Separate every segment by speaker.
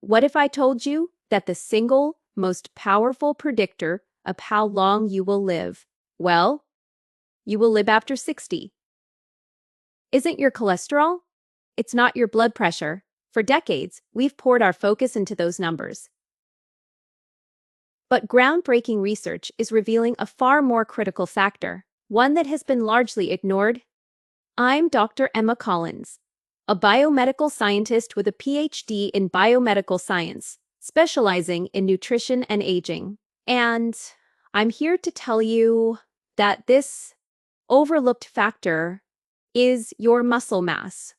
Speaker 1: What if I told you that the single most powerful predictor of how long you will live, well, you will live after 60, isn't your cholesterol? It's not your blood pressure. For decades, we've poured our focus into those numbers. But groundbreaking research is revealing a far more critical factor, one that has been largely ignored. I'm Dr. Emma Collins, a biomedical scientist with a PhD in biomedical science, specializing in nutrition and aging. And I'm here to tell you that this overlooked factor is your muscle mass.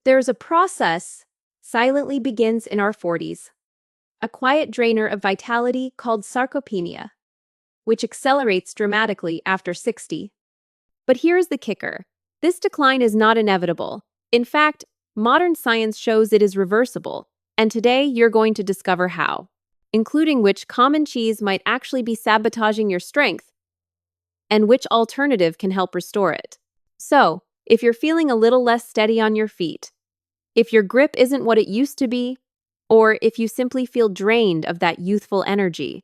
Speaker 1: There's a process silently begins in our 40s, a quiet drainer of vitality called sarcopenia, which accelerates dramatically after 60. But here's the kicker. This decline is not inevitable. In fact, modern science shows it is reversible, and today you're going to discover how, including which common cheese might actually be sabotaging your strength, and which alternative can help restore it. So, if you're feeling a little less steady on your feet, if your grip isn't what it used to be, or if you simply feel drained of that youthful energy,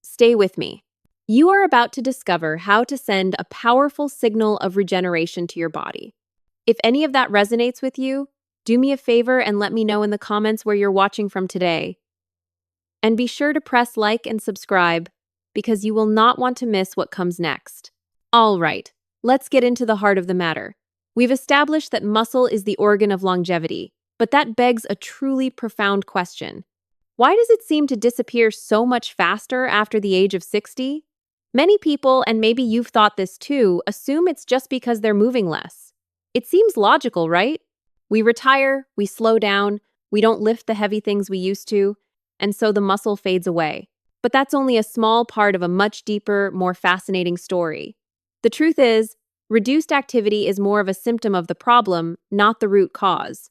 Speaker 1: stay with me. You are about to discover how to send a powerful signal of regeneration to your body. If any of that resonates with you, do me a favor and let me know in the comments where you're watching from today. And be sure to press like and subscribe, because you will not want to miss what comes next. All right, let's get into the heart of the matter. We've established that muscle is the organ of longevity, but that begs a truly profound question. Why does it seem to disappear so much faster after the age of 60? Many people, and maybe you've thought this too, assume it's just because they're moving less. It seems logical, right? We retire, we slow down, we don't lift the heavy things we used to, and so the muscle fades away. But that's only a small part of a much deeper, more fascinating story. The truth is, reduced activity is more of a symptom of the problem, not the root cause.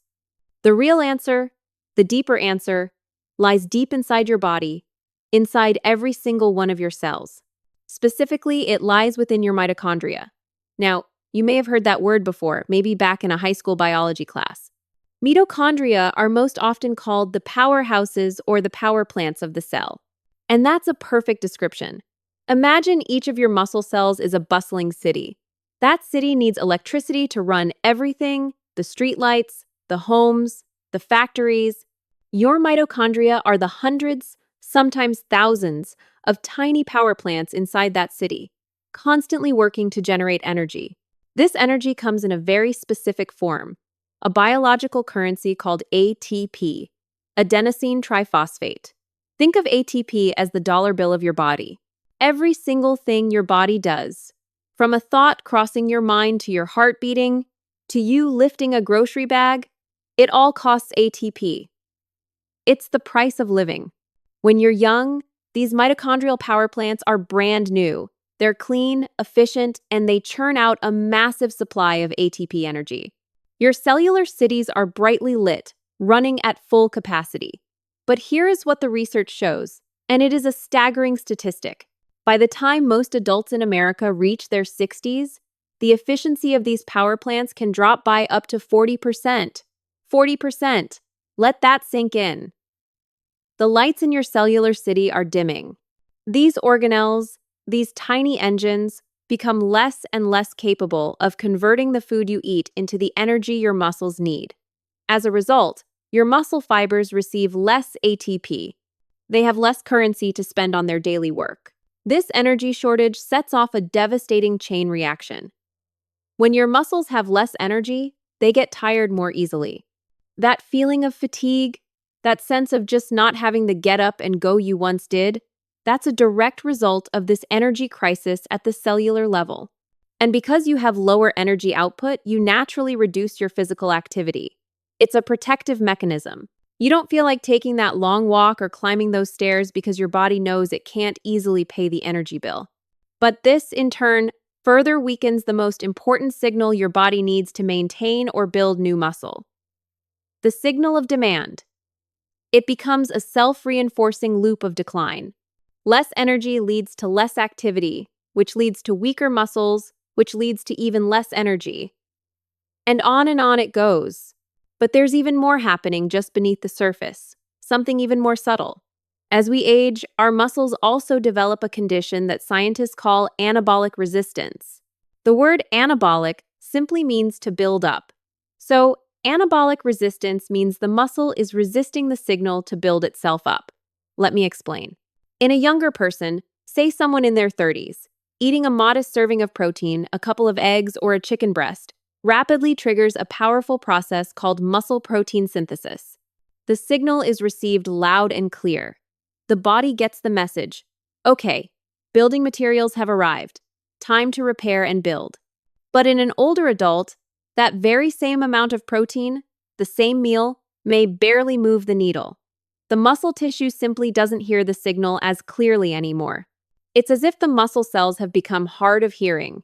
Speaker 1: The real answer, the deeper answer, lies deep inside your body, inside every single one of your cells. Specifically, it lies within your mitochondria. Now, you may have heard that word before, maybe back in a high school biology class. Mitochondria are most often called the powerhouses or the power plants of the cell. And that's a perfect description. Imagine each of your muscle cells is a bustling city. That city needs electricity to run everything, the streetlights, the homes, the factories. Your mitochondria are the hundreds, sometimes thousands, of tiny power plants inside that city, constantly working to generate energy. This energy comes in a very specific form, a biological currency called ATP, adenosine triphosphate. Think of ATP as the dollar bill of your body. Every single thing your body does, from a thought crossing your mind to your heart beating, to you lifting a grocery bag, it all costs ATP. It's the price of living. When you're young, these mitochondrial power plants are brand new. They're clean, efficient, and they churn out a massive supply of ATP energy. Your cellular cities are brightly lit, running at full capacity. But here is what the research shows, and it is a staggering statistic. By the time most adults in America reach their 60s, the efficiency of these power plants can drop by up to 40%. 40%. Let that sink in. The lights in your cellular city are dimming. These organelles, these tiny engines, become less and less capable of converting the food you eat into the energy your muscles need. As a result, your muscle fibers receive less ATP. They have less currency to spend on their daily work. This energy shortage sets off a devastating chain reaction. When your muscles have less energy, they get tired more easily. That feeling of fatigue, that sense of just not having the get up and go you once did, that's a direct result of this energy crisis at the cellular level. And because you have lower energy output, you naturally reduce your physical activity. It's a protective mechanism. You don't feel like taking that long walk or climbing those stairs because your body knows it can't easily pay the energy bill. But this, in turn, further weakens the most important signal your body needs to maintain or build new muscle: the signal of demand. It becomes a self-reinforcing loop of decline. Less energy leads to less activity, which leads to weaker muscles, which leads to even less energy. And on it goes. But there's even more happening just beneath the surface, something even more subtle. As we age, our muscles also develop a condition that scientists call anabolic resistance. The word anabolic simply means to build up. So, anabolic resistance means the muscle is resisting the signal to build itself up. Let me explain. In a younger person, say someone in their 30s, eating a modest serving of protein, a couple of eggs, or a chicken breast, rapidly triggers a powerful process called muscle protein synthesis. The signal is received loud and clear. The body gets the message, okay, building materials have arrived, time to repair and build. But in an older adult, that very same amount of protein, the same meal, may barely move the needle. The muscle tissue simply doesn't hear the signal as clearly anymore. It's as if the muscle cells have become hard of hearing.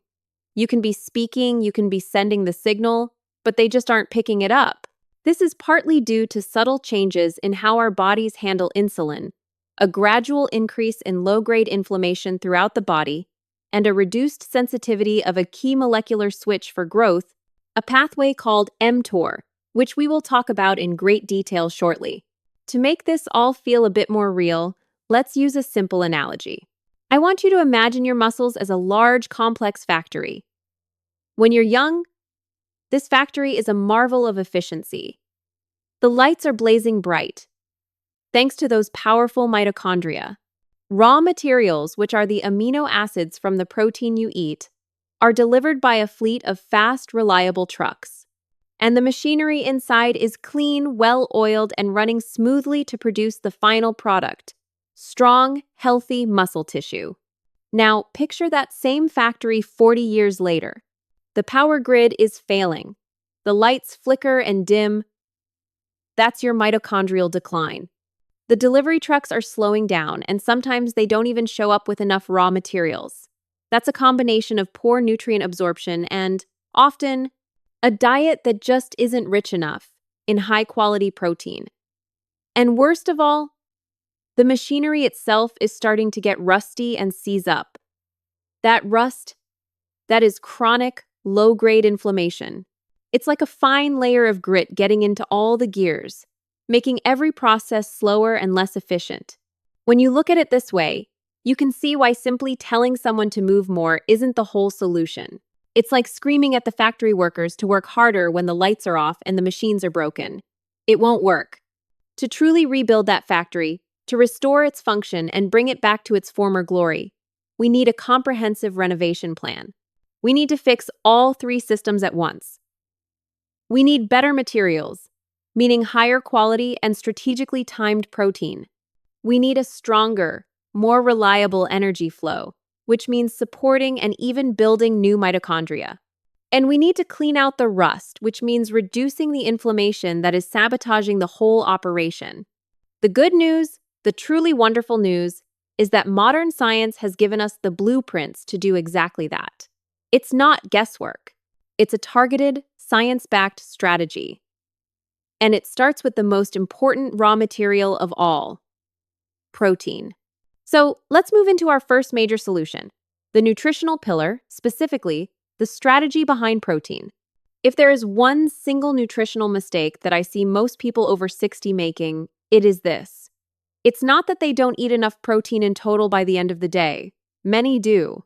Speaker 1: You can be speaking, you can be sending the signal, but they just aren't picking it up. This is partly due to subtle changes in how our bodies handle insulin, a gradual increase in low-grade inflammation throughout the body, and a reduced sensitivity of a key molecular switch for growth, a pathway called mTOR, which we will talk about in great detail shortly. To make this all feel a bit more real, let's use a simple analogy. I want you to imagine your muscles as a large, complex factory. When you're young, this factory is a marvel of efficiency. The lights are blazing bright, thanks to those powerful mitochondria. Raw materials, which are the amino acids from the protein you eat, are delivered by a fleet of fast, reliable trucks. And the machinery inside is clean, well-oiled, and running smoothly to produce the final product: strong, healthy muscle tissue. Now, picture that same factory 40 years later. The power grid is failing. The lights flicker and dim. That's your mitochondrial decline. The delivery trucks are slowing down, and sometimes they don't even show up with enough raw materials. That's a combination of poor nutrient absorption and, often, a diet that just isn't rich enough in high-quality protein. And worst of all, the machinery itself is starting to get rusty and seize up. That rust, that is chronic, low-grade inflammation. It's like a fine layer of grit getting into all the gears, making every process slower and less efficient. When you look at it this way, you can see why simply telling someone to move more isn't the whole solution. It's like screaming at the factory workers to work harder when the lights are off and the machines are broken. It won't work. To truly rebuild that factory, to restore its function and bring it back to its former glory, we need a comprehensive renovation plan. We need to fix all three systems at once. We need better materials, meaning higher quality and strategically timed protein. We need a stronger, more reliable energy flow, which means supporting and even building new mitochondria. And we need to clean out the rust, which means reducing the inflammation that is sabotaging the whole operation. The good news, the truly wonderful news, is that modern science has given us the blueprints to do exactly that. It's not guesswork. It's a targeted, science-backed strategy. And it starts with the most important raw material of all: protein. So let's move into our first major solution, the nutritional pillar, specifically the strategy behind protein. If there is one single nutritional mistake that I see most people over 60 making, it is this. It's not that they don't eat enough protein in total by the end of the day. Many do.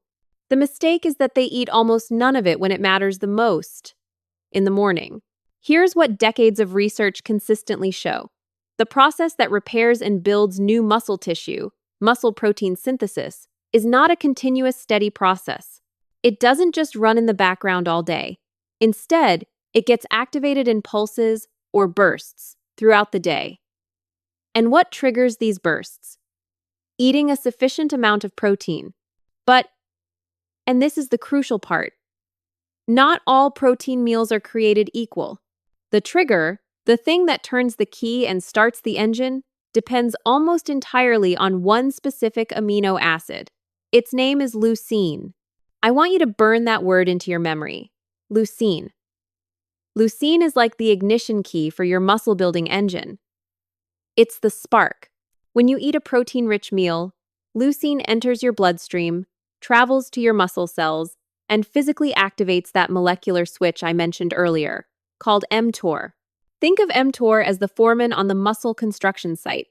Speaker 1: The mistake is that they eat almost none of it when it matters the most, in the morning. Here's what decades of research consistently show. The process that repairs and builds new muscle tissue, muscle protein synthesis, is not a continuous, steady process. It doesn't just run in the background all day. Instead, it gets activated in pulses or bursts throughout the day. And what triggers these bursts? Eating a sufficient amount of protein. But, and this is the crucial part, not all protein meals are created equal. The trigger, the thing that turns the key and starts the engine, depends almost entirely on one specific amino acid. Its name is leucine. I want you to burn that word into your memory. Leucine. Leucine is like the ignition key for your muscle-building engine. It's the spark. When you eat a protein-rich meal, leucine enters your bloodstream, travels to your muscle cells, and physically activates that molecular switch I mentioned earlier, called mTOR. Think of mTOR as the foreman on the muscle construction site.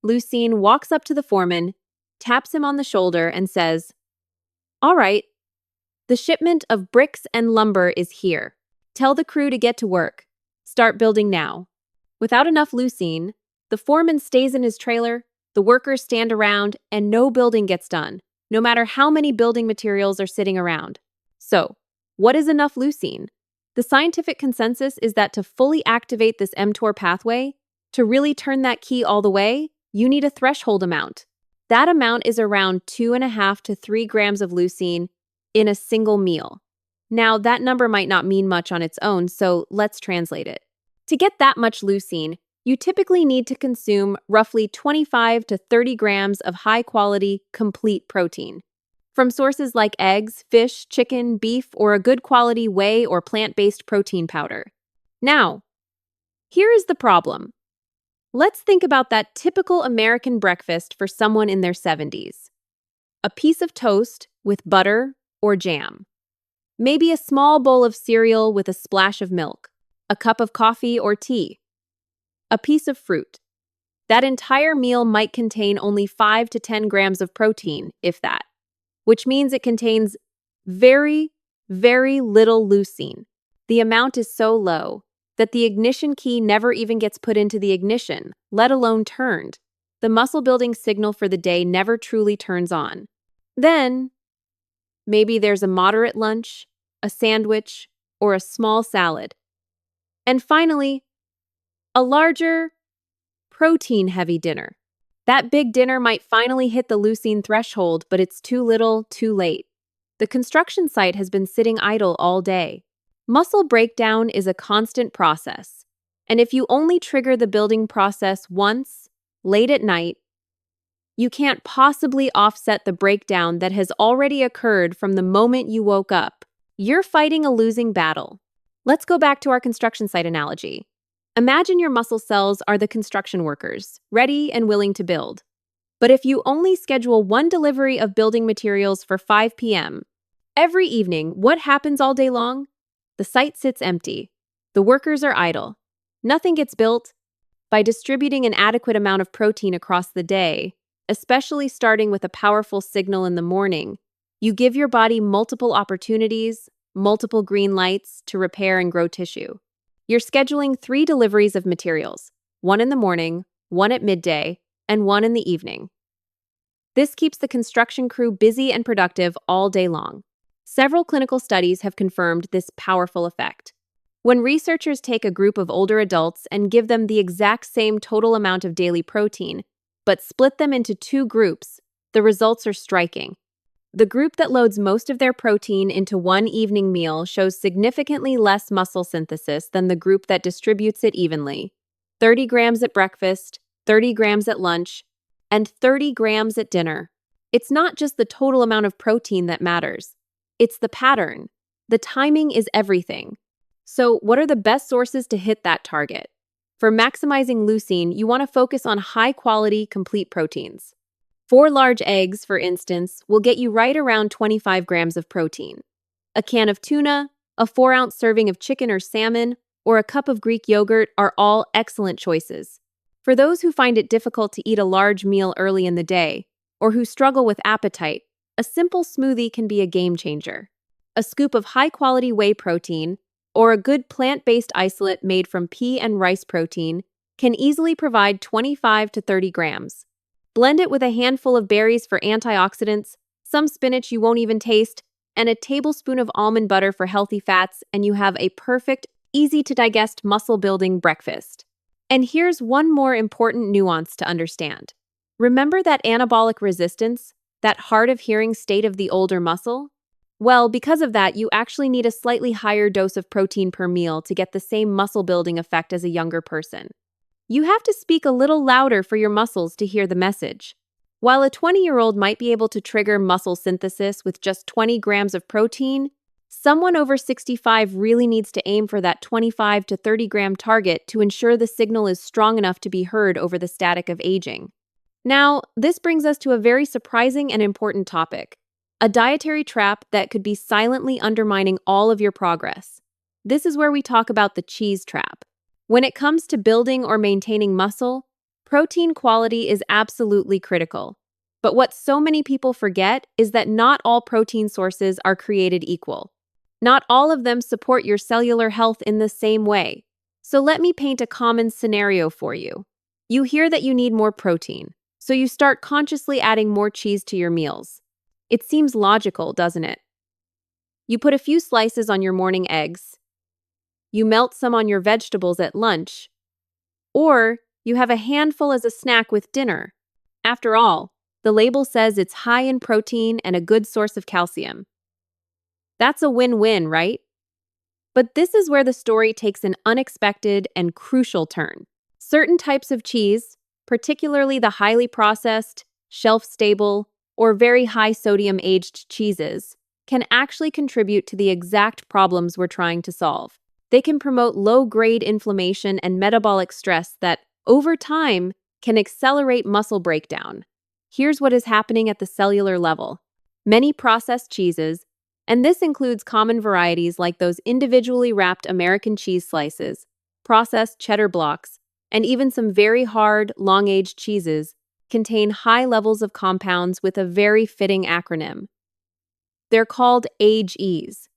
Speaker 1: Leucine walks up to the foreman, taps him on the shoulder, and says, "All right, the shipment of bricks and lumber is here. Tell the crew to get to work. Start building now." Without enough leucine, the foreman stays in his trailer, the workers stand around, and no building gets done, no matter how many building materials are sitting around. So, what is enough leucine? The scientific consensus is that to fully activate this mTOR pathway, to really turn that key all the way, you need a threshold amount. That amount is around 2.5 to 3 grams of leucine in a single meal. Now, that number might not mean much on its own, so let's translate it. To get that much leucine, you typically need to consume roughly 25 to 30 grams of high-quality, complete protein. From sources like eggs, fish, chicken, beef, or a good quality whey or plant-based protein powder. Now, here is the problem. Let's think about that typical American breakfast for someone in their 70s. A piece of toast with butter or jam. Maybe a small bowl of cereal with a splash of milk. A cup of coffee or tea. A piece of fruit. That entire meal might contain only 5 to 10 grams of protein, if that, which means it contains very, very little leucine. The amount is so low that the ignition key never even gets put into the ignition, let alone turned. The muscle-building signal for the day never truly turns on. Then, maybe there's a moderate lunch, a sandwich, or a small salad. And finally, a larger, protein-heavy dinner. That big dinner might finally hit the leucine threshold, but it's too little, too late. The construction site has been sitting idle all day. Muscle breakdown is a constant process, and if you only trigger the building process once, late at night, you can't possibly offset the breakdown that has already occurred from the moment you woke up. You're fighting a losing battle. Let's go back to our construction site analogy. Imagine your muscle cells are the construction workers, ready and willing to build. But if you only schedule one delivery of building materials for 5 p.m. every evening, what happens all day long? The site sits empty. The workers are idle. Nothing gets built. By distributing an adequate amount of protein across the day, especially starting with a powerful signal in the morning, you give your body multiple opportunities, multiple green lights to repair and grow tissue. You're scheduling 3 deliveries of materials, one in the morning, one at midday, and one in the evening. This keeps the construction crew busy and productive all day long. Several clinical studies have confirmed this powerful effect. When researchers take a group of older adults and give them the exact same total amount of daily protein, but split them into 2 groups, the results are striking. The group that loads most of their protein into one evening meal shows significantly less muscle synthesis than the group that distributes it evenly. 30 grams at breakfast, 30 grams at lunch, and 30 grams at dinner. It's not just the total amount of protein that matters. It's the pattern. The timing is everything. So, what are the best sources to hit that target? For maximizing leucine, you want to focus on high-quality, complete proteins. 4 large eggs, for instance, will get you right around 25 grams of protein. A can of tuna, a 4-ounce serving of chicken or salmon, or a cup of Greek yogurt are all excellent choices. For those who find it difficult to eat a large meal early in the day, or who struggle with appetite, a simple smoothie can be a game changer. A scoop of high-quality whey protein, or a good plant-based isolate made from pea and rice protein, can easily provide 25 to 30 grams. Blend it with a handful of berries for antioxidants, some spinach you won't even taste, and a tablespoon of almond butter for healthy fats, and you have a perfect, easy-to-digest muscle-building breakfast. And here's one more important nuance to understand. Remember that anabolic resistance, that hard-of-hearing state of the older muscle? Well, because of that, you actually need a slightly higher dose of protein per meal to get the same muscle-building effect as a younger person. You have to speak a little louder for your muscles to hear the message. While a 20-year-old might be able to trigger muscle synthesis with just 20 grams of protein, someone over 65 really needs to aim for that 25 to 30 gram target to ensure the signal is strong enough to be heard over the static of aging. Now, this brings us to a very surprising and important topic, a dietary trap that could be silently undermining all of your progress. This is where we talk about the cheese trap. When it comes to building or maintaining muscle, protein quality is absolutely critical. But what so many people forget is that not all protein sources are created equal. Not all of them support your cellular health in the same way. So let me paint a common scenario for you. You hear that you need more protein, so you start consciously adding more cheese to your meals. It seems logical, doesn't it? You put a few slices on your morning eggs, you melt some on your vegetables at lunch, or you have a handful as a snack with dinner. After all, the label says it's high in protein and a good source of calcium. That's a win-win, right? But this is where the story takes an unexpected and crucial turn. Certain types of cheese, particularly the highly processed, shelf-stable, or very high-sodium aged cheeses, can actually contribute to the exact problems we're trying to solve. They can promote low-grade inflammation and metabolic stress that, over time, can accelerate muscle breakdown. Here's what is happening at the cellular level. Many processed cheeses, and this includes common varieties like those individually wrapped American cheese slices, processed cheddar blocks, and even some very hard, long-aged cheeses, contain high levels of compounds with a very fitting acronym. They're called AGEs.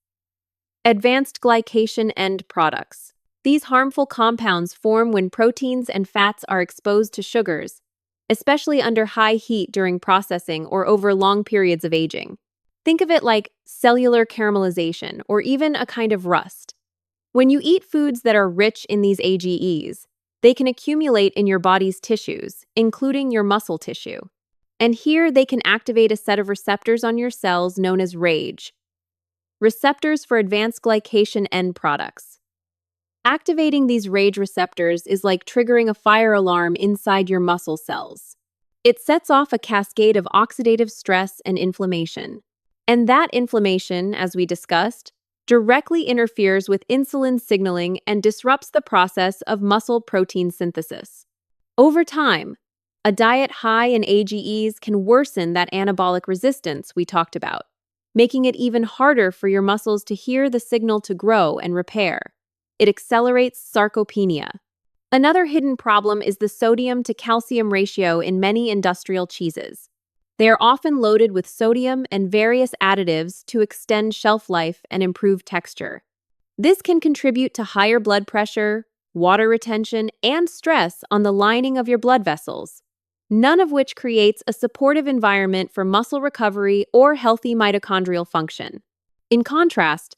Speaker 1: Advanced glycation end products. These harmful compounds form when proteins and fats are exposed to sugars, especially under high heat during processing or over long periods of aging. Think of it like cellular caramelization or even a kind of rust. When you eat foods that are rich in these AGEs, they can accumulate in your body's tissues, including your muscle tissue. And here they can activate a set of receptors on your cells known as RAGE, receptors for advanced glycation end products. Activating these RAGE receptors is like triggering a fire alarm inside your muscle cells. It sets off a cascade of oxidative stress and inflammation. And that inflammation, as we discussed, directly interferes with insulin signaling and disrupts the process of muscle protein synthesis. Over time, a diet high in AGEs can worsen that anabolic resistance we talked about, making it even harder for your muscles to hear the signal to grow and repair. It accelerates sarcopenia. Another hidden problem is the sodium to calcium ratio in many industrial cheeses. They are often loaded with sodium and various additives to extend shelf life and improve texture. This can contribute to higher blood pressure, water retention, and stress on the lining of your blood vessels, none of which creates a supportive environment for muscle recovery or healthy mitochondrial function. In contrast,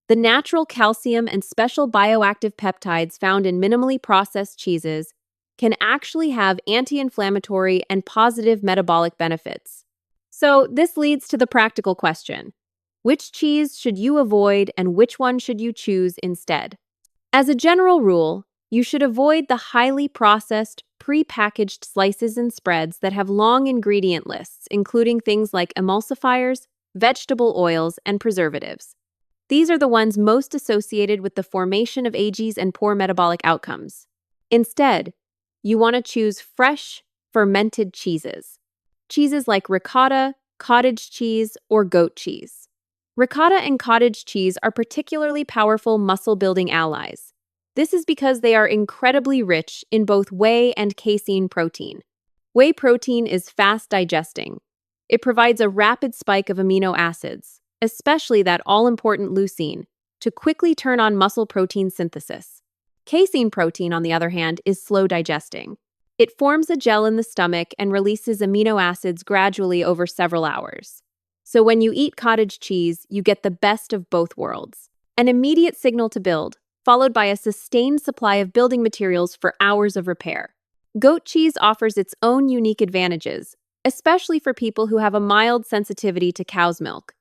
Speaker 1: the natural calcium and special bioactive peptides found in minimally processed cheeses can actually have anti-inflammatory and positive metabolic benefits. So this leads to the practical question: which cheese should you avoid and which one should you choose instead? As a general rule, you should avoid the highly processed, pre-packaged slices and spreads that have long ingredient lists, including things like emulsifiers, vegetable oils, and preservatives. These are the ones most associated with the formation of AGEs and poor metabolic outcomes. Instead, you want to choose fresh, fermented cheeses. Cheeses like ricotta, cottage cheese, or goat cheese. Ricotta and cottage cheese are particularly powerful muscle-building allies. This is because they are incredibly rich in both whey and casein protein. Whey protein is fast digesting. It provides a rapid spike of amino acids, especially that all-important leucine, to quickly turn on muscle protein synthesis. Casein protein, on the other hand, is slow digesting. It forms a gel in the stomach and releases amino acids gradually over several hours. So when you eat cottage cheese, you get the best of both worlds. An immediate signal to build, followed by a sustained supply of building materials for hours of repair. Goat cheese offers its own unique advantages, especially for people who have a mild sensitivity to cow's milk.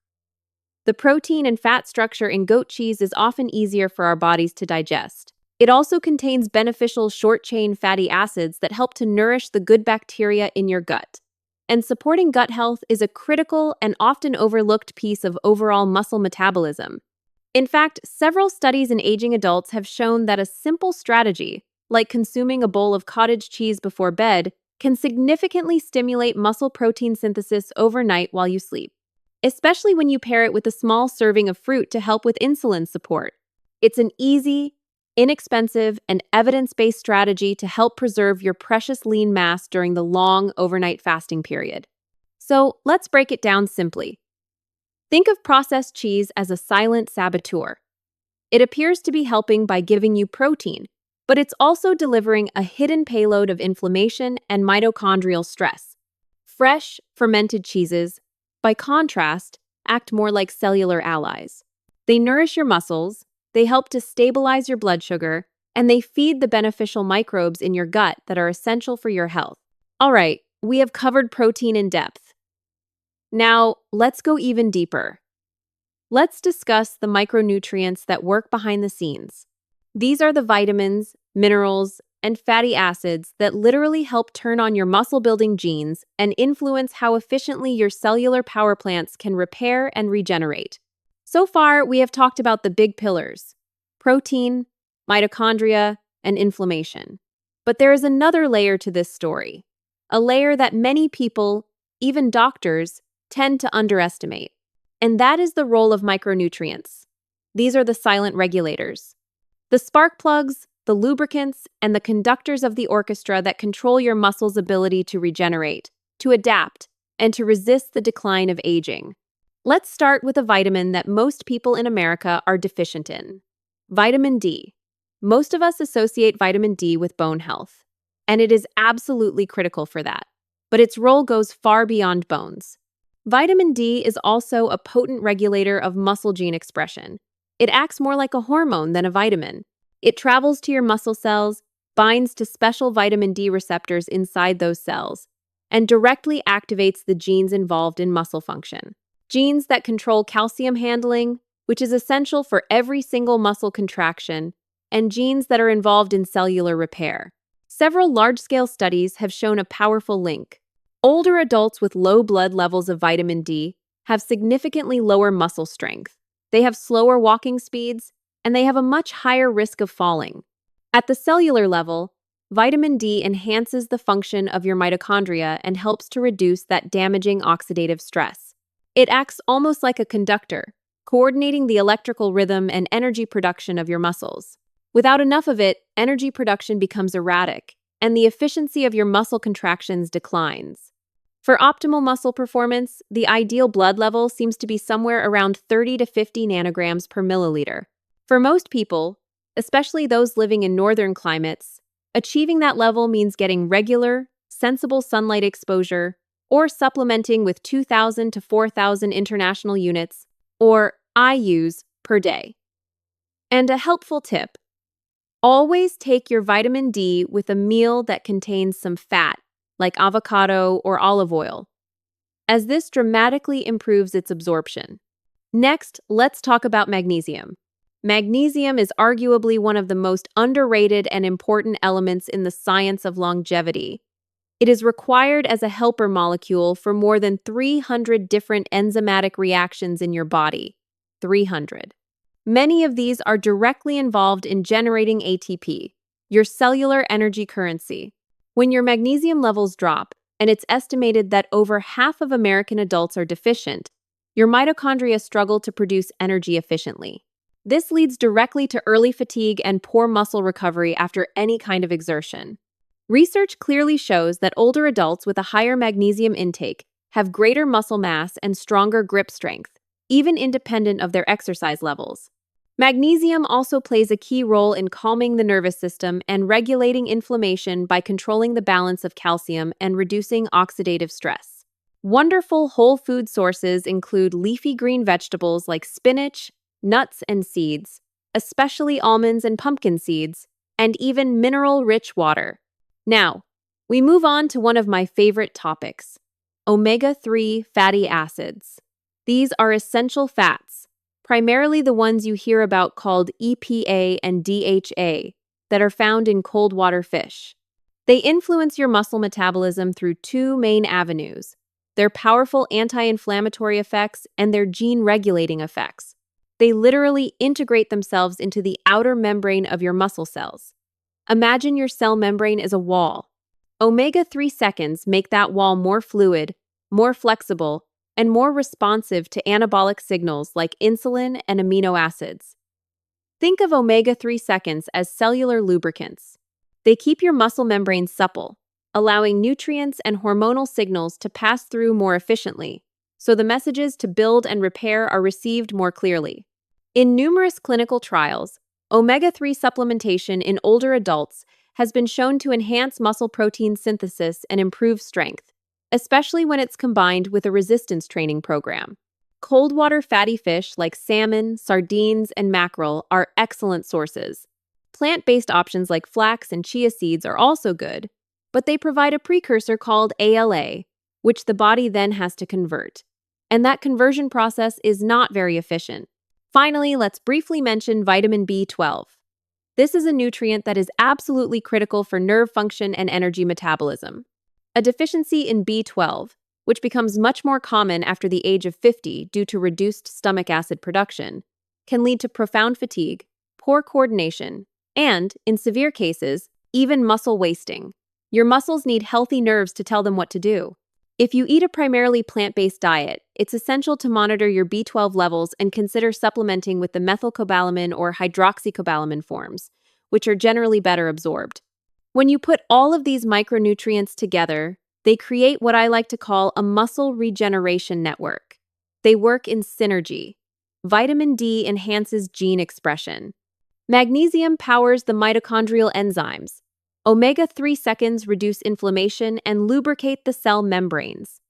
Speaker 1: The protein and fat structure in goat cheese is often easier for our bodies to digest. It also contains beneficial short-chain fatty acids that help to nourish the good bacteria in your gut. And supporting gut health is a critical and often overlooked piece of overall muscle metabolism. In fact, several studies in aging adults have shown that a simple strategy, like consuming a bowl of cottage cheese before bed, can significantly stimulate muscle protein synthesis overnight while you sleep, especially when you pair it with a small serving of fruit to help with insulin support. It's an easy, inexpensive, and evidence-based strategy to help preserve your precious lean mass during the long overnight fasting period. So let's break it down simply. Think of processed cheese as a silent saboteur. It appears to be helping by giving you protein, but it's also delivering a hidden payload of inflammation and mitochondrial stress. Fresh, fermented cheeses, by contrast, act more like cellular allies. They nourish your muscles, they help to stabilize your blood sugar, and they feed the beneficial microbes in your gut that are essential for your health. All right, we have covered protein in depth. Now, let's go even deeper. Let's discuss the micronutrients that work behind the scenes. These are the vitamins, minerals, and fatty acids that literally help turn on your muscle-building genes and influence how efficiently your cellular power plants can repair and regenerate. So far, we have talked about the big pillars: protein, mitochondria, and inflammation. But there is another layer to this story, a layer that many people, even doctors, tend to underestimate. And that is the role of micronutrients. These are the silent regulators. The spark plugs, the lubricants, and the conductors of the orchestra that control your muscles' ability to regenerate, to adapt, and to resist the decline of aging. Let's start with a vitamin that most people in America are deficient in: vitamin D. Most of us associate vitamin D with bone health, and it is absolutely critical for that. But its role goes far beyond bones. Vitamin D is also a potent regulator of muscle gene expression. It acts more like a hormone than a vitamin. It travels to your muscle cells, binds to special vitamin D receptors inside those cells, and directly activates the genes involved in muscle function. Genes that control calcium handling, which is essential for every single muscle contraction, and genes that are involved in cellular repair. Several large-scale studies have shown a powerful link. Older adults with low blood levels of vitamin D have significantly lower muscle strength. They have slower walking speeds, and they have a much higher risk of falling. At the cellular level, vitamin D enhances the function of your mitochondria and helps to reduce that damaging oxidative stress. It acts almost like a conductor, coordinating the electrical rhythm and energy production of your muscles. Without enough of it, energy production becomes erratic, and the efficiency of your muscle contractions declines. For optimal muscle performance, the ideal blood level seems to be somewhere around 30 to 50 nanograms per milliliter. For most people, especially those living in northern climates, achieving that level means getting regular, sensible sunlight exposure, or supplementing with 2,000 to 4,000 international units, or IUs, per day. And a helpful tip: always take your vitamin D with a meal that contains some fat, like avocado or olive oil, as this dramatically improves its absorption. Next, let's talk about magnesium. Magnesium is arguably one of the most underrated and important elements in the science of longevity. It is required as a helper molecule for more than 300 different enzymatic reactions in your body. 300. Many of these are directly involved in generating ATP, your cellular energy currency. When your magnesium levels drop, and it's estimated that over half of American adults are deficient, your mitochondria struggle to produce energy efficiently. This leads directly to early fatigue and poor muscle recovery after any kind of exertion. Research clearly shows that older adults with a higher magnesium intake have greater muscle mass and stronger grip strength, even independent of their exercise levels. Magnesium also plays a key role in calming the nervous system and regulating inflammation by controlling the balance of calcium and reducing oxidative stress. Wonderful whole food sources include leafy green vegetables like spinach, nuts and seeds, especially almonds and pumpkin seeds, and even mineral-rich water. Now, we move on to one of my favorite topics: omega-3 fatty acids. These are essential fats, primarily the ones you hear about called EPA and DHA, that are found in cold water fish. They influence your muscle metabolism through two main avenues: their powerful anti-inflammatory effects and their gene-regulating effects. They literally integrate themselves into the outer membrane of your muscle cells. Imagine your cell membrane is a wall. Omega-3 seconds make that wall more fluid, more flexible, and more responsive to anabolic signals like insulin and amino acids. Think of omega-3 seconds as cellular lubricants. They keep your muscle membranes supple, allowing nutrients and hormonal signals to pass through more efficiently, so the messages to build and repair are received more clearly. In numerous clinical trials, omega-3 supplementation in older adults has been shown to enhance muscle protein synthesis and improve strength, especially when it's combined with a resistance training program. Cold water fatty fish like salmon, sardines, and mackerel are excellent sources. Plant-based options like flax and chia seeds are also good, but they provide a precursor called ALA, which the body then has to convert. And that conversion process is not very efficient. Finally, let's briefly mention vitamin B12. This is a nutrient that is absolutely critical for nerve function and energy metabolism. A deficiency in B12, which becomes much more common after the age of 50 due to reduced stomach acid production, can lead to profound fatigue, poor coordination, and, in severe cases, even muscle wasting. Your muscles need healthy nerves to tell them what to do. If you eat a primarily plant-based diet, it's essential to monitor your B12 levels and consider supplementing with the methylcobalamin or hydroxycobalamin forms, which are generally better absorbed. When you put all of these micronutrients together, they create what I like to call a muscle regeneration network. They work in synergy. Vitamin D enhances gene expression. Magnesium powers the mitochondrial enzymes. Omega-3 seconds reduce inflammation and lubricate the cell membranes.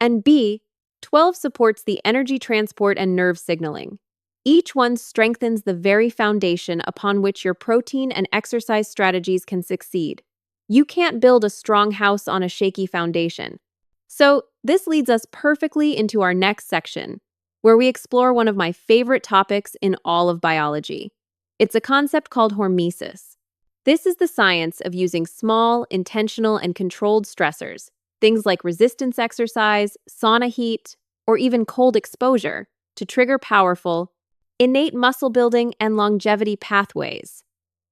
Speaker 1: And B12 supports the energy transport and nerve signaling. Each one strengthens the very foundation upon which your protein and exercise strategies can succeed. You can't build a strong house on a shaky foundation. So, this leads us perfectly into our next section, where we explore one of my favorite topics in all of biology. It's a concept called hormesis. This is the science of using small, intentional, and controlled stressors, things like resistance exercise, sauna heat, or even cold exposure, to trigger powerful, innate muscle building and longevity pathways.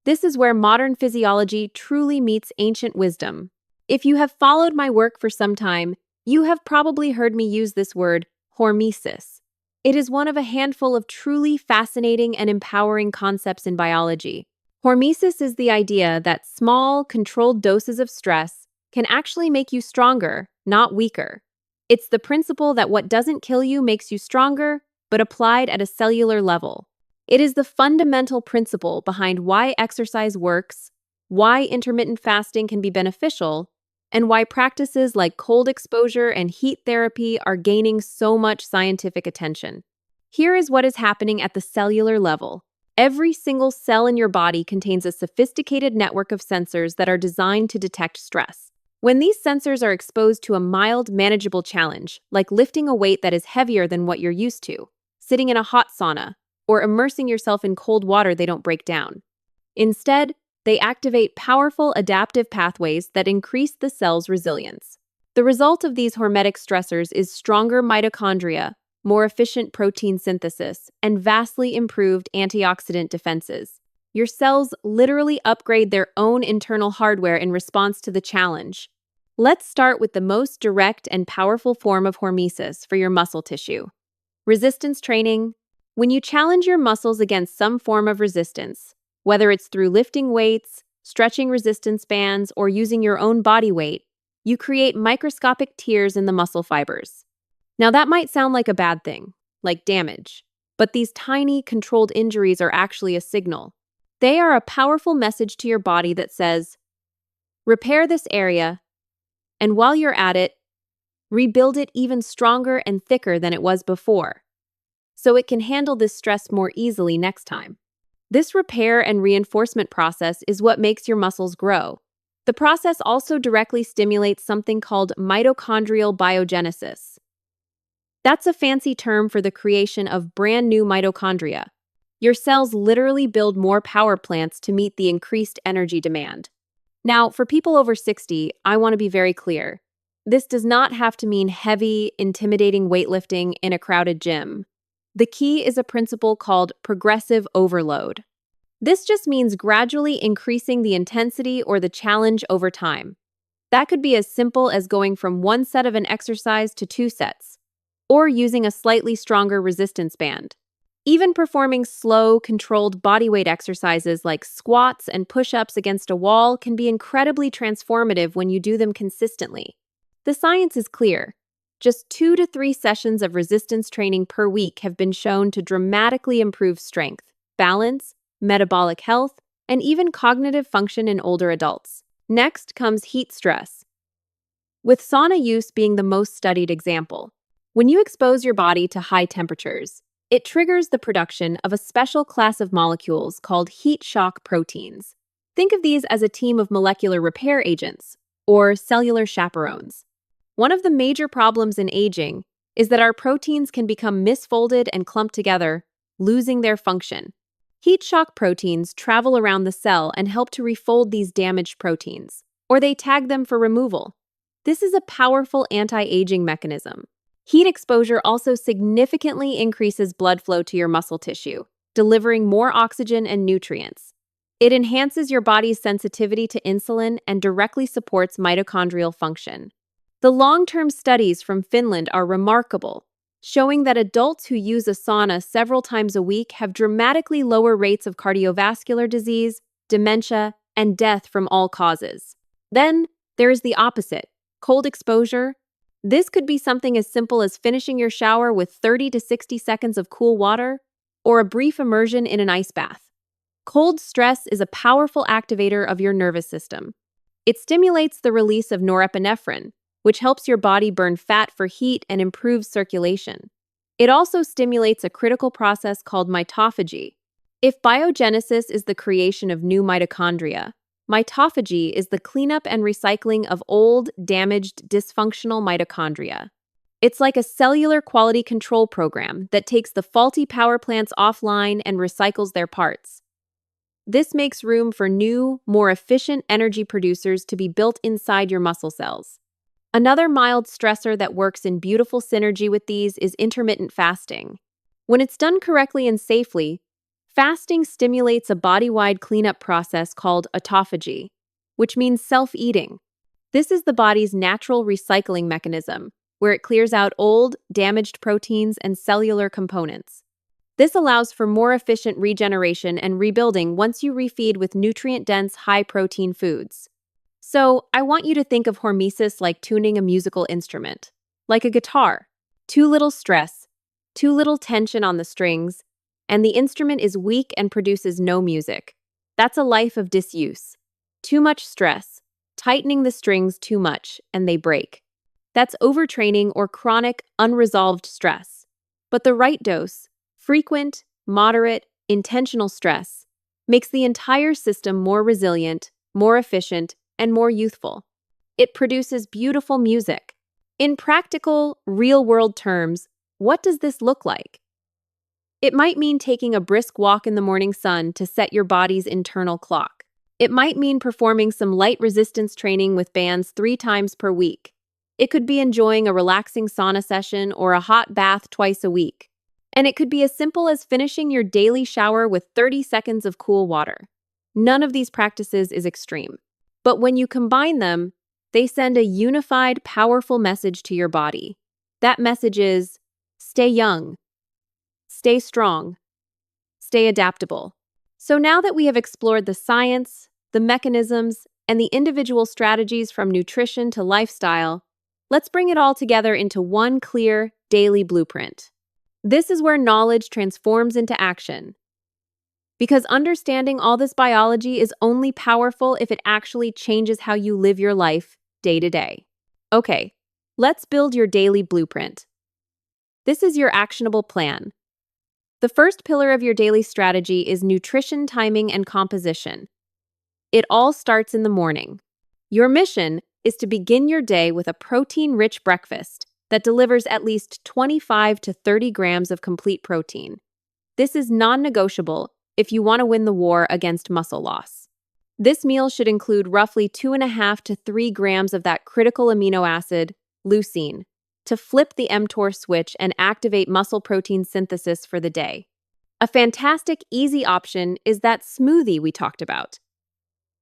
Speaker 1: This is where modern physiology truly meets ancient wisdom. If you have followed my work for some time, you have probably heard me use this word, hormesis. It is one of a handful of truly fascinating and empowering concepts in biology. Hormesis is the idea that small, controlled doses of stress can actually make you stronger, not weaker. It's the principle that what doesn't kill you makes you stronger, but applied at a cellular level. It is the fundamental principle behind why exercise works, why intermittent fasting can be beneficial, and why practices like cold exposure and heat therapy are gaining so much scientific attention. Here is what is happening at the cellular level. Every single cell in your body contains a sophisticated network of sensors that are designed to detect stress. When these sensors are exposed to a mild, manageable challenge, like lifting a weight that is heavier than what you're used to, sitting in a hot sauna, or immersing yourself in cold water they don't break down. Instead, they activate powerful adaptive pathways that increase the cell's resilience. The result of these hormetic stressors is stronger mitochondria, more efficient protein synthesis, and vastly improved antioxidant defenses. Your cells literally upgrade their own internal hardware in response to the challenge. Let's start with the most direct and powerful form of hormesis for your muscle tissue. Resistance training. When you challenge your muscles against some form of resistance, whether it's through lifting weights, stretching resistance bands, or using your own body weight, you create microscopic tears in the muscle fibers. Now that might sound like a bad thing, like damage, but these tiny, controlled injuries are actually a signal. They are a powerful message to your body that says, repair this area, and while you're at it, rebuild it even stronger and thicker than it was before, so it can handle this stress more easily next time. This repair and reinforcement process is what makes your muscles grow. The process also directly stimulates something called mitochondrial biogenesis. That's a fancy term for the creation of brand new mitochondria. Your cells literally build more power plants to meet the increased energy demand. Now, for people over 60, I want to be very clear. This does not have to mean heavy, intimidating weightlifting in a crowded gym. The key is a principle called progressive overload. This just means gradually increasing the intensity or the challenge over time. That could be as simple as going from one set of an exercise to 2 sets, or using a slightly stronger resistance band. Even performing slow, controlled bodyweight exercises like squats and push-ups against a wall can be incredibly transformative when you do them consistently. The science is clear. Just 2 to 3 sessions of resistance training per week have been shown to dramatically improve strength, balance, metabolic health, and even cognitive function in older adults. Next comes heat stress, with sauna use being the most studied example. When you expose your body to high temperatures, it triggers the production of a special class of molecules called heat shock proteins. Think of these as a team of molecular repair agents, or cellular chaperones. One of the major problems in aging is that our proteins can become misfolded and clumped together, losing their function. Heat shock proteins travel around the cell and help to refold these damaged proteins, or they tag them for removal. This is a powerful anti-aging mechanism. Heat exposure also significantly increases blood flow to your muscle tissue, delivering more oxygen and nutrients. It enhances your body's sensitivity to insulin and directly supports mitochondrial function. The long-term studies from Finland are remarkable, showing that adults who use a sauna several times a week have dramatically lower rates of cardiovascular disease, dementia, and death from all causes. Then, there is the opposite, cold exposure. This could be something as simple as finishing your shower with 30 to 60 seconds of cool water, or a brief immersion in an ice bath. Cold stress is a powerful activator of your nervous system. It stimulates the release of norepinephrine, which helps your body burn fat for heat and improves circulation. It also stimulates a critical process called mitophagy. If biogenesis is the creation of new mitochondria, mitophagy is the cleanup and recycling of old, damaged, dysfunctional mitochondria. It's like a cellular quality control program that takes the faulty power plants offline and recycles their parts. This makes room for new, more efficient energy producers to be built inside your muscle cells. Another mild stressor that works in beautiful synergy with these is intermittent fasting. When it's done correctly and safely, fasting stimulates a body-wide cleanup process called autophagy, which means self-eating. This is the body's natural recycling mechanism, where it clears out old, damaged proteins and cellular components. This allows for more efficient regeneration and rebuilding once you refeed with nutrient-dense, high-protein foods. So, I want you to think of hormesis like tuning a musical instrument. Like a guitar. Too little stress, too little tension on the strings, and the instrument is weak and produces no music. That's a life of disuse. Too much stress, tightening the strings too much, and they break. That's overtraining or chronic, unresolved stress. But the right dose, frequent, moderate, intentional stress, makes the entire system more resilient, more efficient, and more youthful. It produces beautiful music. In practical, real-world terms, what does this look like? It might mean taking a brisk walk in the morning sun to set your body's internal clock. It might mean performing some light resistance training with bands 3 times per week. It could be enjoying a relaxing sauna session or a hot bath twice a week. And it could be as simple as finishing your daily shower with 30 seconds of cool water. None of these practices is extreme. But when you combine them, they send a unified, powerful message to your body. That message is, stay young, stay strong, stay adaptable. So now that we have explored the science, the mechanisms, and the individual strategies from nutrition to lifestyle, let's bring it all together into one clear, daily blueprint. This is where knowledge transforms into action. Because understanding all this biology is only powerful if it actually changes how you live your life day to day. Okay, let's build your daily blueprint. This is your actionable plan. The first pillar of your daily strategy is nutrition timing and composition. It all starts in the morning. Your mission is to begin your day with a protein-rich breakfast that delivers at least 25 to 30 grams of complete protein. This is non-negotiable if you want to win the war against muscle loss. This meal should include roughly 2.5 to 3 grams of that critical amino acid, leucine, to flip the mTOR switch and activate muscle protein synthesis for the day. A fantastic, easy option is that smoothie we talked about.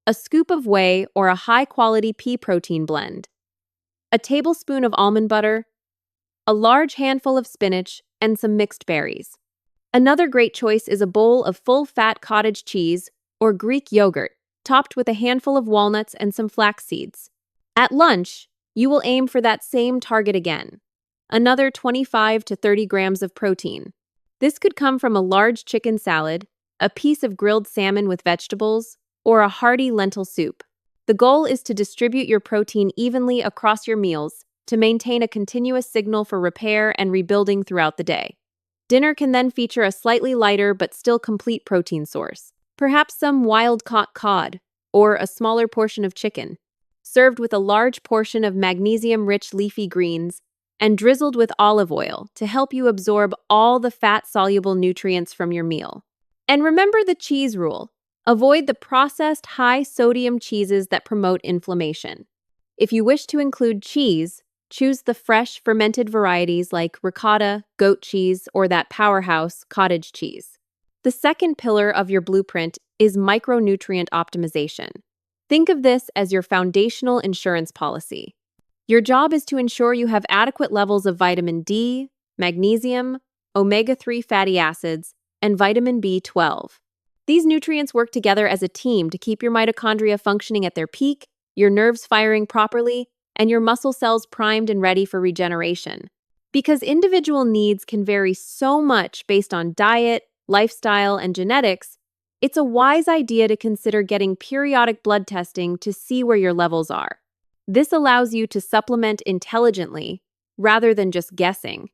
Speaker 1: A scoop of whey or a high-quality pea protein blend, a tablespoon of almond butter, a large handful of spinach, and some mixed berries. Another great choice is a bowl of full-fat cottage cheese or Greek yogurt, topped with a handful of walnuts and some flax seeds. At lunch, you will aim for that same target again, another 25 to 30 grams of protein. This could come from a large chicken salad, a piece of grilled salmon with vegetables, or a hearty lentil soup. The goal is to distribute your protein evenly across your meals to maintain a continuous signal for repair and rebuilding throughout the day. Dinner can then feature a slightly lighter but still complete protein source, perhaps some wild-caught cod or a smaller portion of chicken, served with a large portion of magnesium-rich leafy greens and drizzled with olive oil to help you absorb all the fat-soluble nutrients from your meal. And remember the cheese rule. Avoid the processed high-sodium cheeses that promote inflammation. If you wish to include cheese, choose the fresh, fermented varieties like ricotta, goat cheese, or that powerhouse, cottage cheese. The second pillar of your blueprint is micronutrient optimization. Think of this as your foundational insurance policy. Your job is to ensure you have adequate levels of vitamin D, magnesium, omega-3 fatty acids, and vitamin B12. These nutrients work together as a team to keep your mitochondria functioning at their peak, your nerves firing properly, and your muscle cells primed and ready for regeneration. Because individual needs can vary so much based on diet, lifestyle, and genetics, it's a wise idea to consider getting periodic blood testing to see where your levels are. This allows you to supplement intelligently rather than just guessing.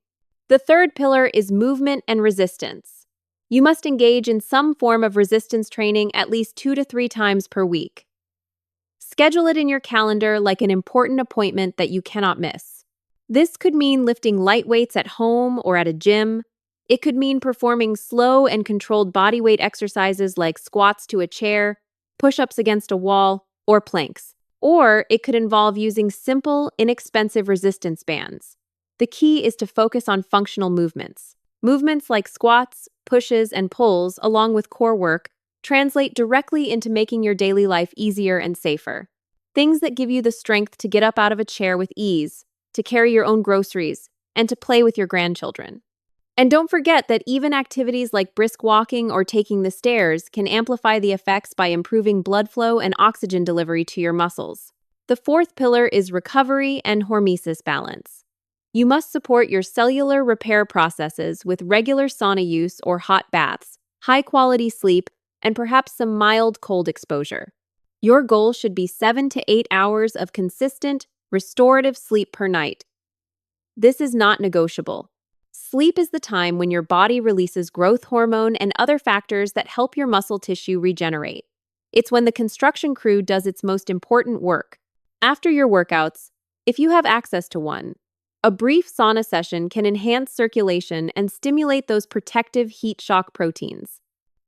Speaker 1: The third pillar is movement and resistance. You must engage in some form of resistance training at least 2 to 3 times per week. Schedule it in your calendar like an important appointment that you cannot miss. This could mean lifting light weights at home or at a gym. It could mean performing slow and controlled body weight exercises like squats to a chair, push-ups against a wall, or planks. Or it could involve using simple, inexpensive resistance bands. The key is to focus on functional movements. Movements like squats, pushes, and pulls, along with core work, translate directly into making your daily life easier and safer. Things that give you the strength to get up out of a chair with ease, to carry your own groceries, and to play with your grandchildren. And don't forget that even activities like brisk walking or taking the stairs can amplify the effects by improving blood flow and oxygen delivery to your muscles. The fourth pillar is recovery and hormesis balance. You must support your cellular repair processes with regular sauna use or hot baths, high-quality sleep, and perhaps some mild cold exposure. Your goal should be 7 to 8 hours of consistent, restorative sleep per night. This is not negotiable. Sleep is the time when your body releases growth hormone and other factors that help your muscle tissue regenerate. It's when the construction crew does its most important work. After your workouts, if you have access to one, a brief sauna session can enhance circulation and stimulate those protective heat shock proteins.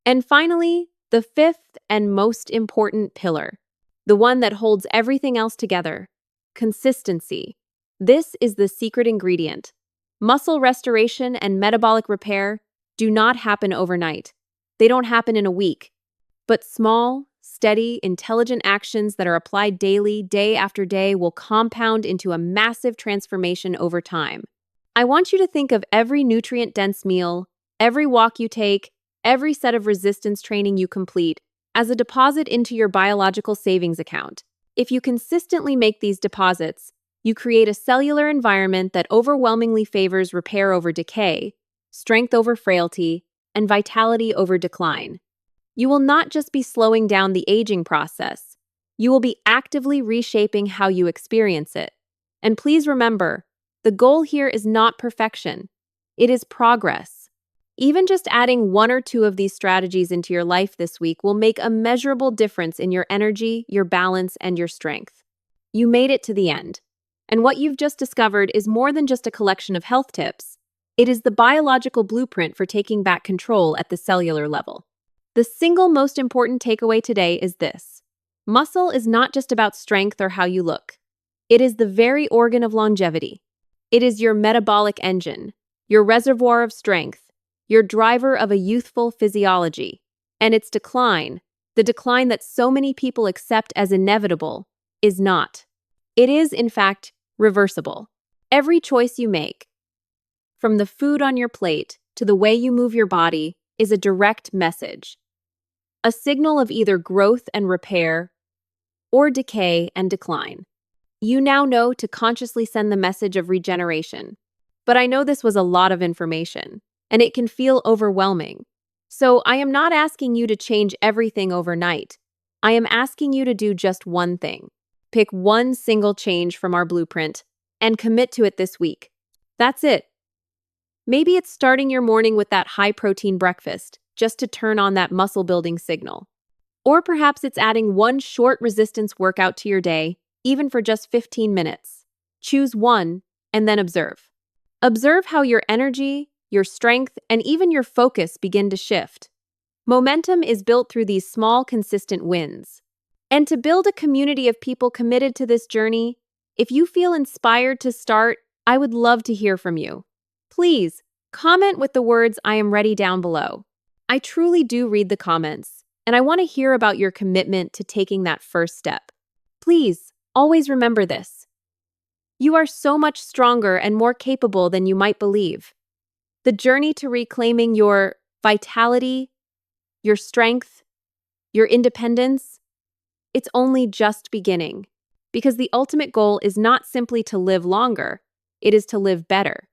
Speaker 1: And finally, the fifth and most important pillar, the one that holds everything else together, consistency. This is the secret ingredient. Muscle restoration and metabolic repair do not happen overnight. They don't happen in a week. But small, steady, intelligent actions that are applied daily, day after day, will compound into a massive transformation over time. I want you to think of every nutrient-dense meal, every walk you take, every set of resistance training you complete as a deposit into your biological savings account. If you consistently make these deposits, you create a cellular environment that overwhelmingly favors repair over decay, strength over frailty, and vitality over decline. You will not just be slowing down the aging process, you will be actively reshaping how you experience it. And please remember, the goal here is not perfection, it is progress. Even just adding 1 or 2 of these strategies into your life this week will make a measurable difference in your energy, your balance, and your strength. You made it to the end. And what you've just discovered is more than just a collection of health tips. It is the biological blueprint for taking back control at the cellular level. The single most important takeaway today is this. Muscle is not just about strength or how you look. It is the very organ of longevity. It is your metabolic engine, your reservoir of strength, your driver of a youthful physiology. And its decline, the decline that so many people accept as inevitable, is not. It is, in fact, reversible. Every choice you make, from the food on your plate to the way you move your body is a direct message, a signal of either growth and repair or decay and decline. You now know to consciously send the message of regeneration. But I know this was a lot of information, and it can feel overwhelming. So I am not asking you to change everything overnight. I am asking you to do just one thing. Pick one single change from our blueprint and commit to it this week. That's it. Maybe it's starting your morning with that high-protein breakfast, just to turn on that muscle-building signal. Or perhaps it's adding one short resistance workout to your day, even for just 15 minutes. Choose one and then observe. Observe how your energy, your strength, and even your focus begin to shift. Momentum is built through these small, consistent wins. And to build a community of people committed to this journey, if you feel inspired to start, I would love to hear from you. Please, comment with the words "I am ready" down below. I truly do read the comments, and I want to hear about your commitment to taking that first step. Please, always remember this. You are so much stronger and more capable than you might believe. The journey to reclaiming your vitality, your strength, your independence, it's only just beginning. Because the ultimate goal is not simply to live longer, it is to live better.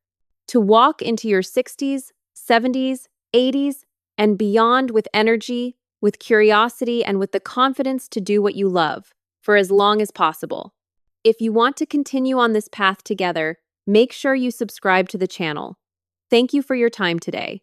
Speaker 1: To walk into your 60s, 70s, 80s, and beyond with energy, with curiosity, and with the confidence to do what you love for as long as possible. If you want to continue on this path together, make sure you subscribe to the channel. Thank you for your time today.